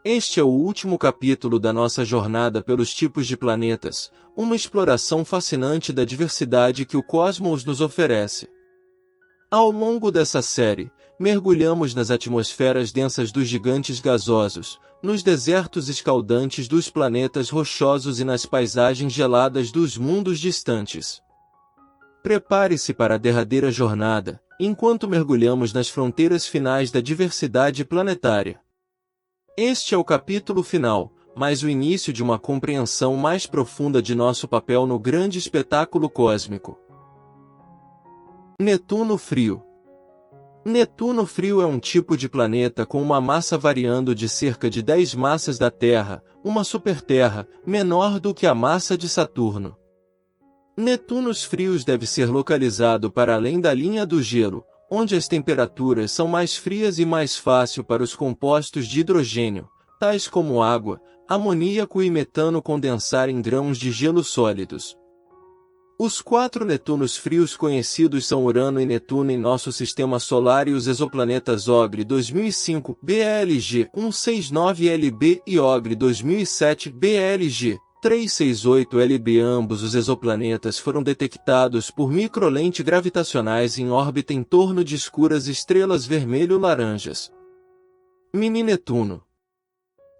Este é o último capítulo da nossa jornada pelos tipos de planetas, uma exploração fascinante da diversidade que o cosmos nos oferece. Ao longo dessa série, mergulhamos nas atmosferas densas dos gigantes gasosos, nos desertos escaldantes dos planetas rochosos e nas paisagens geladas dos mundos distantes. Prepare-se para a derradeira jornada, enquanto mergulhamos nas fronteiras finais da diversidade planetária. Este é o capítulo final, mas o início de uma compreensão mais profunda de nosso papel no grande espetáculo cósmico. Netuno frio. Netuno frio é um tipo de planeta com uma massa variando de cerca de 10 massas da Terra, uma superterra, menor do que a massa de Saturno. Netunos frios deve ser localizado para além da linha do gelo, onde as temperaturas são mais frias e mais fácil para os compostos de hidrogênio, tais como água, amoníaco e metano condensar em grãos de gelo sólidos. Os 4 Netunos frios conhecidos são Urano e Netuno em nosso sistema solar e os exoplanetas Ogre 2005 BLG 169LB e Ogre 2007 BLG 368LB. Ambos os exoplanetas foram detectados por microlente gravitacionais em órbita em torno de escuras estrelas vermelho-laranjas. Mini-Netuno.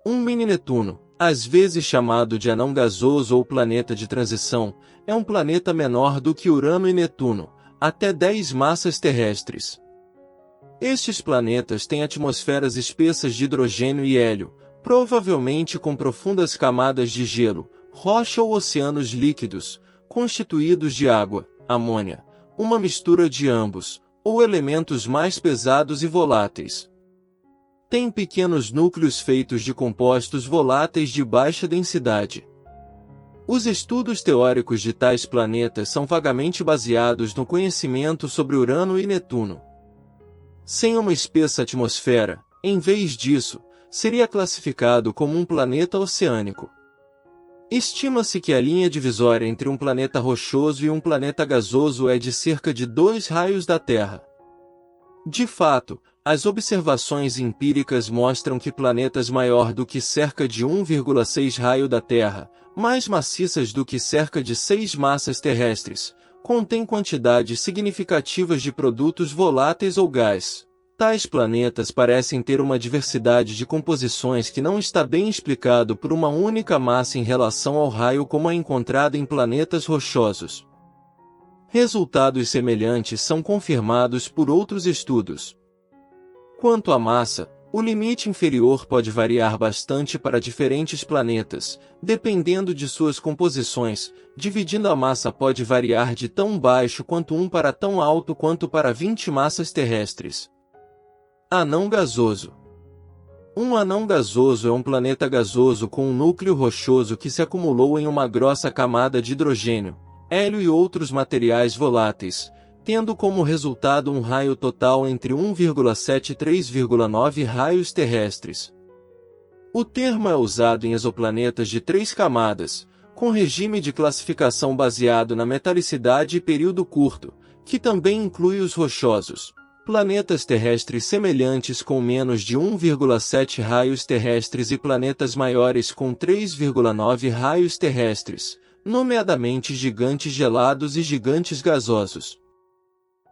Um mini-Netuno, às vezes chamado de anão gasoso ou planeta de transição, é um planeta menor do que Urano e Netuno, até 10 massas terrestres. Estes planetas têm atmosferas espessas de hidrogênio e hélio, provavelmente com profundas camadas de gelo, rocha ou oceanos líquidos, constituídos de água, amônia, uma mistura de ambos, ou elementos mais pesados e voláteis. Tem pequenos núcleos feitos de compostos voláteis de baixa densidade. Os estudos teóricos de tais planetas são vagamente baseados no conhecimento sobre Urano e Netuno. Sem uma espessa atmosfera, em vez disso, seria classificado como um planeta oceânico. Estima-se que a linha divisória entre um planeta rochoso e um planeta gasoso é de cerca de 2 raios da Terra. De fato, as observações empíricas mostram que planetas maior do que cerca de 1,6 raio da Terra, mais maciças do que cerca de 6 massas terrestres, contêm quantidades significativas de produtos voláteis ou gás. Tais planetas parecem ter uma diversidade de composições que não está bem explicado por uma única massa em relação ao raio como a encontrada em planetas rochosos. Resultados semelhantes são confirmados por outros estudos. Quanto à massa, o limite inferior pode variar bastante para diferentes planetas, dependendo de suas composições, dividindo a massa pode variar de tão baixo quanto 1 para tão alto quanto para 20 massas terrestres. Anão gasoso. Um anão gasoso é um planeta gasoso com um núcleo rochoso que se acumulou em uma grossa camada de hidrogênio, hélio e outros materiais voláteis, tendo como resultado um raio total entre 1,7 e 3,9 raios terrestres. O termo é usado em exoplanetas de 3 camadas, com regime de classificação baseado na metalicidade e período curto, que também inclui os rochosos. Planetas terrestres semelhantes com menos de 1,7 raios terrestres e planetas maiores com 3,9 raios terrestres, nomeadamente gigantes gelados e gigantes gasosos.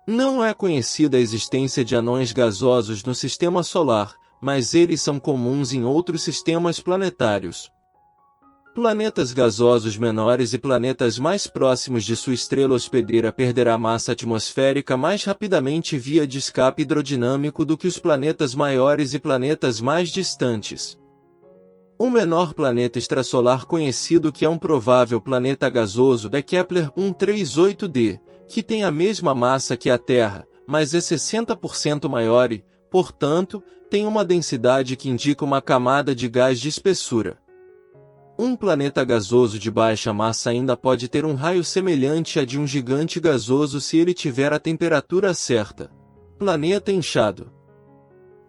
Não é conhecida a existência de anões gasosos no sistema solar, mas eles são comuns em outros sistemas planetários. Planetas gasosos menores e planetas mais próximos de sua estrela hospedeira perderá massa atmosférica mais rapidamente via de escape hidrodinâmico do que os planetas maiores e planetas mais distantes. O menor planeta extrasolar conhecido que é um provável planeta gasoso é Kepler 138d, que tem a mesma massa que a Terra, mas é 60% maior e, portanto, tem uma densidade que indica uma camada de gás de espessura. Um planeta gasoso de baixa massa ainda pode ter um raio semelhante a de um gigante gasoso se ele tiver a temperatura certa. Planeta inchado.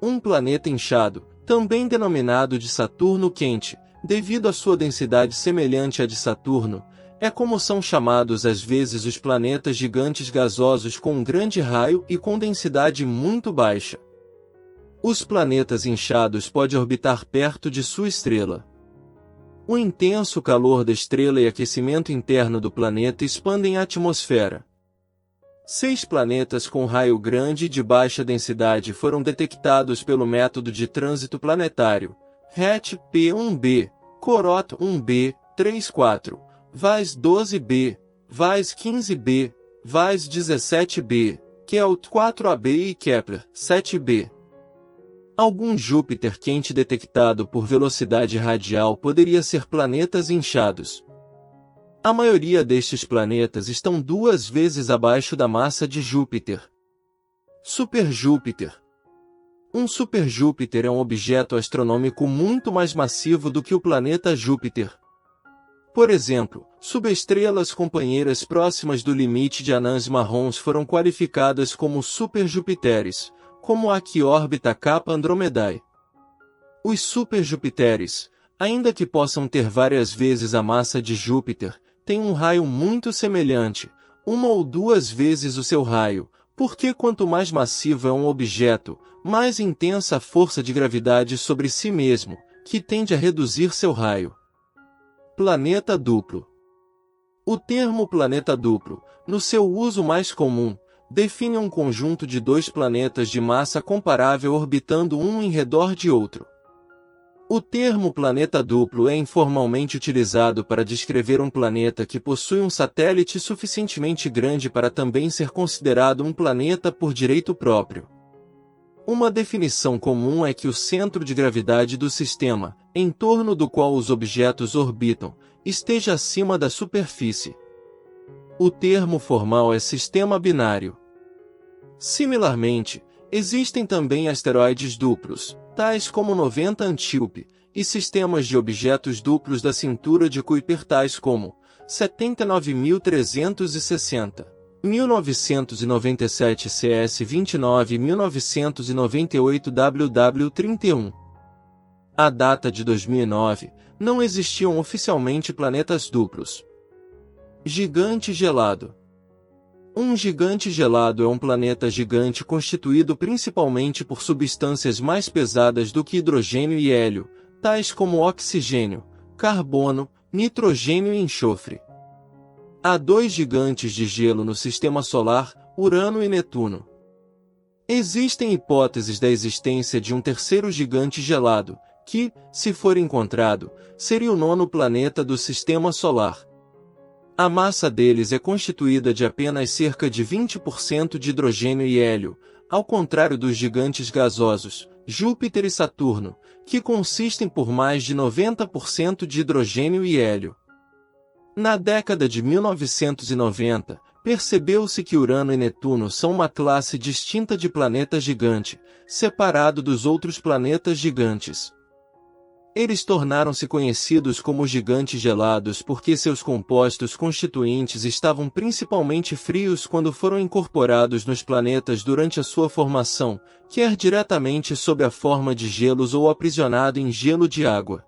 Um planeta inchado, também denominado de Saturno quente, devido à sua densidade semelhante à de Saturno, é como são chamados às vezes os planetas gigantes gasosos com um grande raio e com densidade muito baixa. Os planetas inchados podem orbitar perto de sua estrela. O intenso calor da estrela e aquecimento interno do planeta expandem a atmosfera. 6 planetas com raio grande e de baixa densidade foram detectados pelo método de trânsito planetário, RET P1b, Corot 1b, 34, VAS 12b, VAS 15b, VAS 17b, Kelt 4ab e Kepler 7b. Algum Júpiter quente detectado por velocidade radial poderia ser planetas inchados. A maioria destes planetas estão 2 vezes abaixo da massa de Júpiter. Super-Júpiter. Um super-Júpiter é um objeto astronômico muito mais massivo do que o planeta Júpiter. Por exemplo, subestrelas companheiras próximas do limite de anãs marrons foram qualificadas como super-Júpiteres, como a que orbita Kappa Andromedae. Os super-Júpiteres, ainda que possam ter várias vezes a massa de Júpiter, têm um raio muito semelhante, 1 ou 2 vezes o seu raio, porque quanto mais massivo é um objeto, mais intensa a força de gravidade sobre si mesmo, que tende a reduzir seu raio. Planeta duplo. O termo planeta duplo, no seu uso mais comum, define um conjunto de 2 planetas de massa comparável orbitando um em redor de outro. O termo planeta duplo é informalmente utilizado para descrever um planeta que possui um satélite suficientemente grande para também ser considerado um planeta por direito próprio. Uma definição comum é que o centro de gravidade do sistema, em torno do qual os objetos orbitam, esteja acima da superfície. O termo formal é sistema binário. Similarmente, existem também asteroides duplos, tais como 90 Antíope, e sistemas de objetos duplos da cintura de Kuiper tais como 79.360, 1997 CS29 e 1998 WW31. À data de 2009, não existiam oficialmente planetas duplos. Gigante gelado. Um gigante gelado é um planeta gigante constituído principalmente por substâncias mais pesadas do que hidrogênio e hélio, tais como oxigênio, carbono, nitrogênio e enxofre. Há 2 gigantes de gelo no Sistema Solar, Urano e Netuno. Existem hipóteses da existência de um terceiro gigante gelado, que, se for encontrado, seria o 9º planeta do Sistema Solar. A massa deles é constituída de apenas cerca de 20% de hidrogênio e hélio, ao contrário dos gigantes gasosos, Júpiter e Saturno, que consistem por mais de 90% de hidrogênio e hélio. Na década de 1990, percebeu-se que Urano e Netuno são uma classe distinta de planeta gigante, separado dos outros planetas gigantes. Eles tornaram-se conhecidos como gigantes gelados porque seus compostos constituintes estavam principalmente frios quando foram incorporados nos planetas durante a sua formação, quer diretamente sob a forma de gelos ou aprisionado em gelo de água.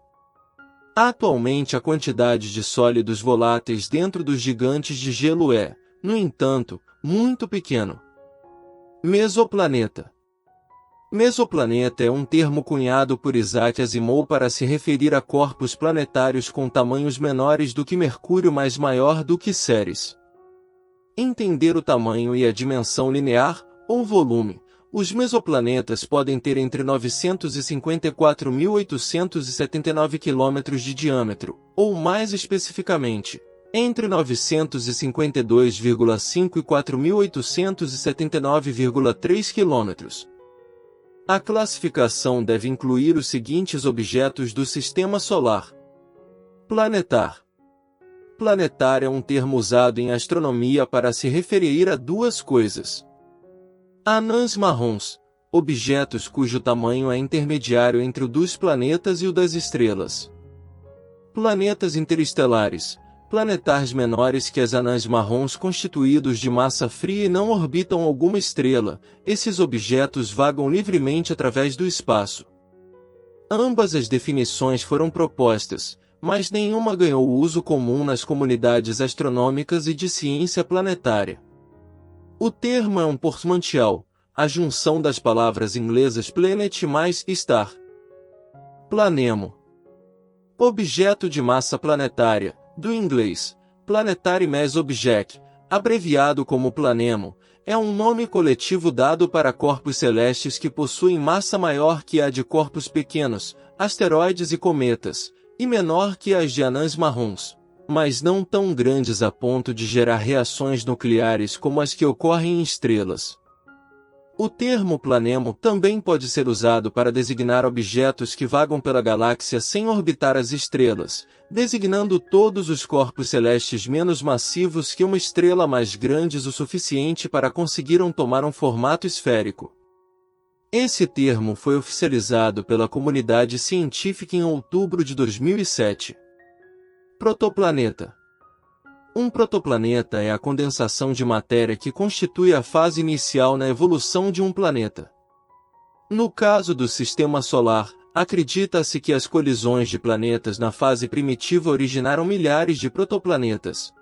Atualmente a quantidade de sólidos voláteis dentro dos gigantes de gelo é, no entanto, muito pequeno. Mesoplaneta. Mesoplaneta é um termo cunhado por Isaac Asimov para se referir a corpos planetários com tamanhos menores do que Mercúrio, mas maior do que Ceres. Entender o tamanho e a dimensão linear, ou volume. Os mesoplanetas podem ter entre 954.879 km de diâmetro, ou mais especificamente, entre 952,5 e 4.879,3 km. A classificação deve incluir os seguintes objetos do Sistema Solar. Planetar. Planetar é um termo usado em astronomia para se referir a 2 coisas. Anãs marrons, objetos cujo tamanho é intermediário entre o dos planetas e o das estrelas. Planetas interestelares, planetários menores que as anãs marrons constituídos de massa fria e não orbitam alguma estrela. Esses objetos vagam livremente através do espaço. Ambas as definições foram propostas, mas nenhuma ganhou o uso comum nas comunidades astronômicas e de ciência planetária. O termo é um portmanteau, a junção das palavras inglesas planet mais star. Planemo. Objeto de massa planetária, do inglês, Planetary Mass Object, abreviado como planemo, é um nome coletivo dado para corpos celestes que possuem massa maior que a de corpos pequenos, asteroides e cometas, e menor que as de anãs marrons, mas não tão grandes a ponto de gerar reações nucleares como as que ocorrem em estrelas. O termo planemo também pode ser usado para designar objetos que vagam pela galáxia sem orbitar as estrelas, designando todos os corpos celestes menos massivos que uma estrela mais grandes o suficiente para conseguiram tomar um formato esférico. Esse termo foi oficializado pela comunidade científica em outubro de 2007. Protoplaneta. Um protoplaneta é a condensação de matéria que constitui a fase inicial na evolução de um planeta. No caso do Sistema Solar, acredita-se que as colisões de planetas na fase primitiva originaram milhares de protoplanetas.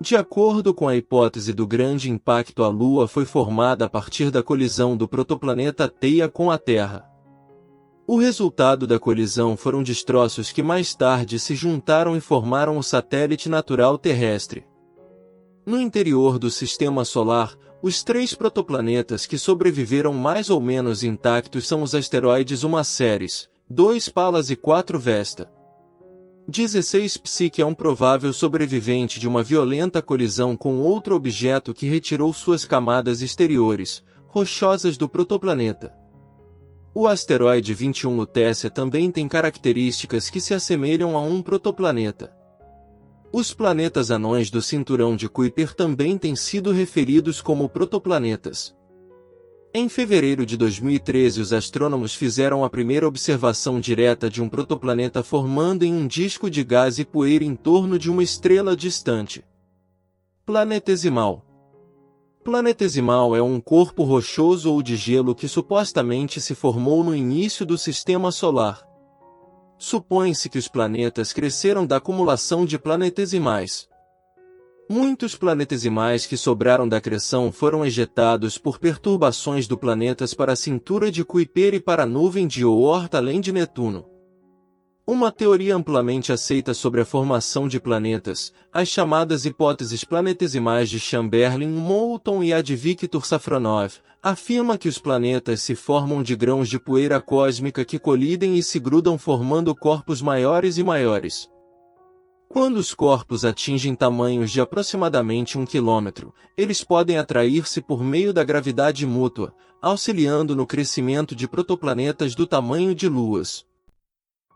De acordo com a hipótese do grande impacto, a Lua foi formada a partir da colisão do protoplaneta Theia com a Terra. O resultado da colisão foram destroços que mais tarde se juntaram e formaram o satélite natural terrestre. No interior do Sistema Solar, os 3 protoplanetas que sobreviveram mais ou menos intactos são os asteroides 1 Ceres, 2 Pallas e 4 Vesta. 16 Psyche é um provável sobrevivente de uma violenta colisão com outro objeto que retirou suas camadas exteriores, rochosas do protoplaneta. O asteroide 21 Lutécia também tem características que se assemelham a um protoplaneta. Os planetas anões do cinturão de Kuiper também têm sido referidos como protoplanetas. Em fevereiro de 2013, os astrônomos fizeram a primeira observação direta de um protoplaneta formando em um disco de gás e poeira em torno de uma estrela distante. Planetesimal. Planetesimal é um corpo rochoso ou de gelo que supostamente se formou no início do Sistema Solar. Supõe-se que os planetas cresceram da acumulação de planetesimais. Muitos planetesimais que sobraram da acreção foram ejetados por perturbações do planeta para a cintura de Kuiper e para a nuvem de Oort além de Netuno. Uma teoria amplamente aceita sobre a formação de planetas, as chamadas hipóteses planetesimais de Chamberlin, Moulton e a de Viktor Safronov, afirma que os planetas se formam de grãos de poeira cósmica que colidem e se grudam formando corpos maiores e maiores. Quando os corpos atingem tamanhos de aproximadamente 1 km, eles podem atrair-se por meio da gravidade mútua, auxiliando no crescimento de protoplanetas do tamanho de luas.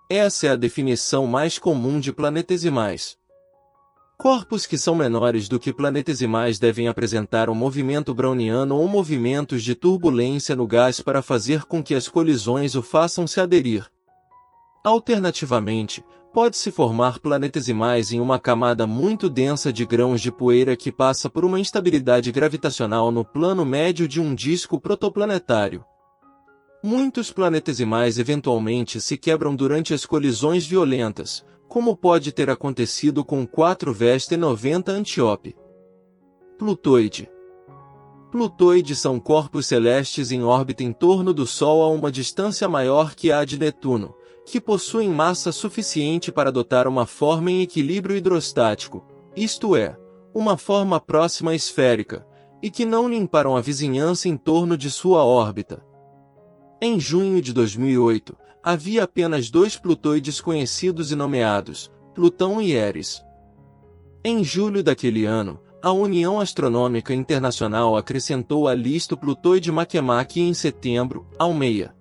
Essa é a definição mais comum de planetesimais. Corpos que são menores do que planetesimais devem apresentar um movimento browniano ou movimentos de turbulência no gás para fazer com que as colisões o façam se aderir. Alternativamente, pode-se formar planetesimais em uma camada muito densa de grãos de poeira que passa por uma instabilidade gravitacional no plano médio de um disco protoplanetário. Muitos planetesimais eventualmente se quebram durante as colisões violentas, como pode ter acontecido com 4 Vesta e 90 Antiope. Plutoide. Plutoides são corpos celestes em órbita em torno do Sol a uma distância maior que a de Netuno, que possuem massa suficiente para adotar uma forma em equilíbrio hidrostático, isto é, uma forma próxima esférica, e que não limparam a vizinhança em torno de sua órbita. Em junho de 2008, havia apenas 2 plutoides conhecidos e nomeados, Plutão e Eris. Em julho daquele ano, a União Astronômica Internacional acrescentou à lista o plutoide Makemake e em setembro, Almeida.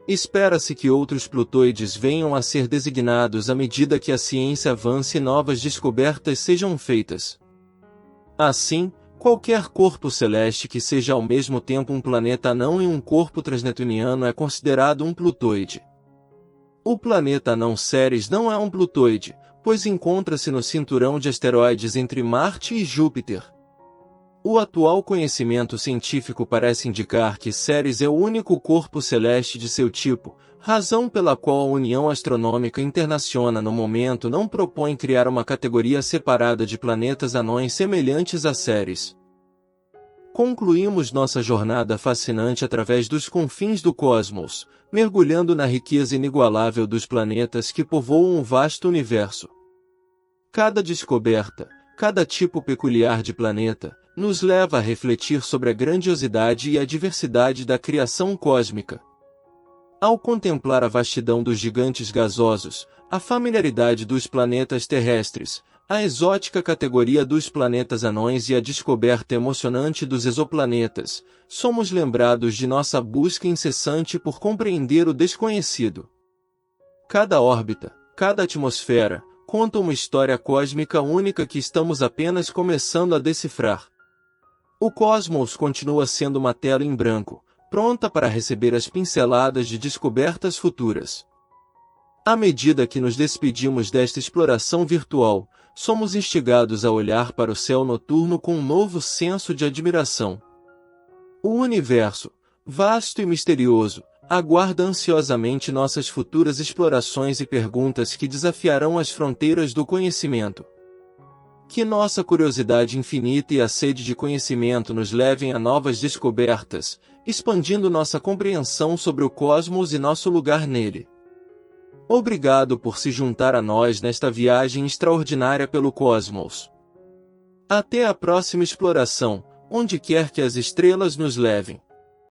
Espera-se que outros plutoides venham a ser designados à medida que a ciência avance e novas descobertas sejam feitas. Assim, qualquer corpo celeste que seja ao mesmo tempo um planeta anão e um corpo transnetuniano é considerado um plutoide. O planeta anão Ceres não é um plutoide, pois encontra-se no cinturão de asteroides entre Marte e Júpiter. O atual conhecimento científico parece indicar que Ceres é o único corpo celeste de seu tipo, razão pela qual a União Astronômica Internacional no momento não propõe criar uma categoria separada de planetas anões semelhantes a Ceres. Concluímos nossa jornada fascinante através dos confins do cosmos, mergulhando na riqueza inigualável dos planetas que povoam o vasto universo. Cada descoberta, cada tipo peculiar de planeta, nos leva a refletir sobre a grandiosidade e a diversidade da criação cósmica. Ao contemplar a vastidão dos gigantes gasosos, a familiaridade dos planetas terrestres, a exótica categoria dos planetas anões e a descoberta emocionante dos exoplanetas, somos lembrados de nossa busca incessante por compreender o desconhecido. Cada órbita, cada atmosfera, conta uma história cósmica única que estamos apenas começando a decifrar. O cosmos continua sendo uma tela em branco, pronta para receber as pinceladas de descobertas futuras. À medida que nos despedimos desta exploração virtual, somos instigados a olhar para o céu noturno com um novo senso de admiração. O universo, vasto e misterioso, aguarda ansiosamente nossas futuras explorações e perguntas que desafiarão as fronteiras do conhecimento. Que nossa curiosidade infinita e a sede de conhecimento nos levem a novas descobertas, expandindo nossa compreensão sobre o cosmos e nosso lugar nele. Obrigado por se juntar a nós nesta viagem extraordinária pelo cosmos. Até a próxima exploração, onde quer que as estrelas nos levem.